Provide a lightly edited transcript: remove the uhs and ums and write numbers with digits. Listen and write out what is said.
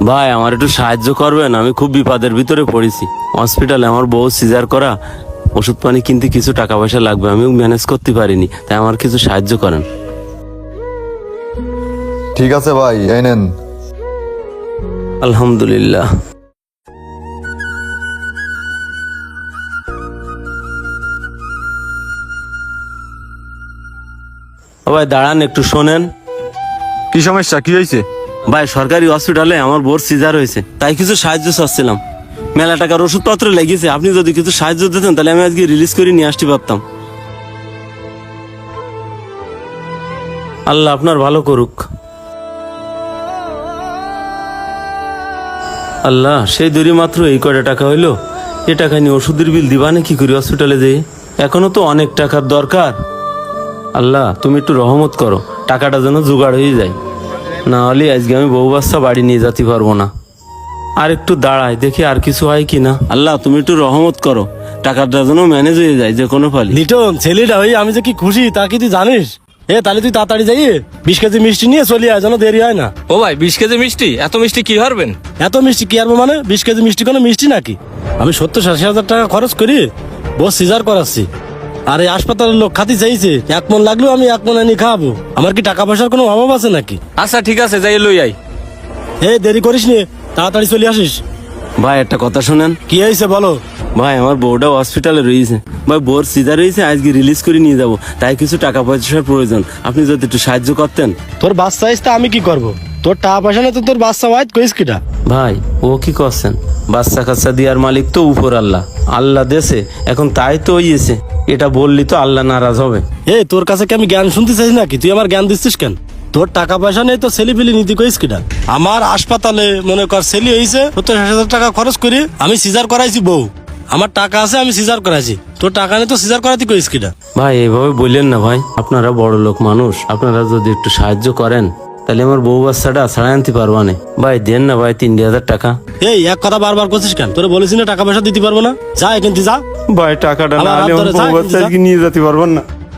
ভাই আমার একটু সাহায্য করবেন, আমি খুব বিপদের ভিতরে পড়েছি। হসপিটালে আমার বউ সিজার করা, ওষুধ পানি কিনতে কিছু টাকা পয়সা লাগবে, আমি ম্যানেজ করতে পারিনি, তাই আমার কিছু সাহায্য করেন। ঠিক আছে ভাই, এই নেন। আলহামদুলিল্লাহ। ও ভাই দাঁড়ান, একটু শোনেন। কি সমস্যা, কি হয়েছে? ভাই সরকারি হসপিটালে আমার বোর সিজার হয়েছে, তাই কিছু সাহায্য চাচ্ছিলাম। মেলা টাকার ওষুধপত্র লেগেছে, আপনি যদি কিছু সাহায্য দিতেন তাহলে আমি আজকে রিলিজ করে নিয়ে আসতে পারতাম। আল্লাহ আপনার ভালো করুক। আল্লাহ, সেই দূরে মাত্র এই কয়টা টাকা হইলো, এ টাকা নিয়ে ওষুধের বিল দিবা না কি করি হসপিটালে যেয়ে? এখনো তো অনেক টাকার দরকার। আল্লাহ তুমি একটু রহমত করো, টাকাটা যেন জোগাড় হয়ে যায়, না হলে আজকে আমি বউ বাচ্চা বাড়ি নিয়ে যেতে পারবো না। আর একটু দাঁড়ায় দেখি আর কিছু হয় কিনা। আল্লাহ তুমি একটু রহমত করো, টাকাটা যেন ম্যানেজ হয়ে যায় যে কোনো ফালি। লিটন, ছেলেটা হয়ে আমি যে কি খুশি তা কি তুই জানিস? তাহলে তুই তাড়াতাড়ি যাই 20 কেজি মিষ্টি নিয়ে চলে আয়, যেন দেরি হয় না। ও ভাই 20 কেজি মিষ্টি? এত মিষ্টি কি হারবেন? এত মিষ্টি কি আরবো মানে? 20 কেজি মিষ্টি কোনো মিষ্টি নাকি? আমি 70-80 হাজার টাকা খরচ করি বস সিজার করাচ্ছি, আর এই হাসপাতালের লোক খাতি চাইছে 1 মন লাগলেও আমি 1 মন এনে খাওয়াবো। আমার কি টাকা পয়সার কোনো অভাব আছে নাকি? আচ্ছা ঠিক আছে, যাই লই আই। দেরি করিস নি, তাড়াতাড়ি চলে আসিস। ভাই একটা কথা শুনেন। কি হয়েছে বলো? ভাই আমার বউটা হসপিটালে রয়েছে, ভাই বউর সিজার রয়েছে, আজকে রিলিজ করে নিয়ে যাবো, তাই কিছু টাকা পয়সার প্রয়োজন, আপনি যদি একটু সাহায্য করতেন। তোর বাচ্চা আইস তা আমি কি করব? তোর টাকা পয়সা না তো তোর বাচ্চা ওয়াইট কইস কিটা? ভাই ও কি করছেন? বাচ্চা কাচ্চা দিয়ার মালিক তো উপর আল্লাহ, আল্লাহ দেশে এখন তাই তো হইয়েছে, এটা বললি তো আল্লাহ নারাজ হবে। তোর কাছে কি আমি জ্ঞান শুনতে চাইছি নাকি? তুই আমার জ্ঞান দিচ্ছিস কেন? তোর টাকা পয়সা নেই তো ছেলে পেলে নীতি কইস কিটা? আমার হাসপাতালে মনে কর ছেলে হয়েছে 70-80 হাজার টাকা খরচ করি আমি সিজার করাইছি বউ, আমার টাকা আছে আমি সিজার করাইছি, তোর টাকা নেই তো সিজার করাতে কইস কিটা? ভাই এইভাবে বললেন না ভাই, আপনারা বড় লোক মানুষ, আপনারা যদি একটু সাহায্য করেন তাহলে আমার বউ বাচ্চাটা ছাড়াই আনতে পারবো না। ভাই দেন না ভাই 3,000 টাকা। এক কথা বারবার করছিস কেন? তোরে বলেছি না টাকা পয়সা দিতে পারবো না, যা এখান থেকে যা। ভাই টাকাটা না আবার হলে আমার আপনারা বউ যা, বাচ্চা যা। আজকে নিয়ে যেতে পারবেন না।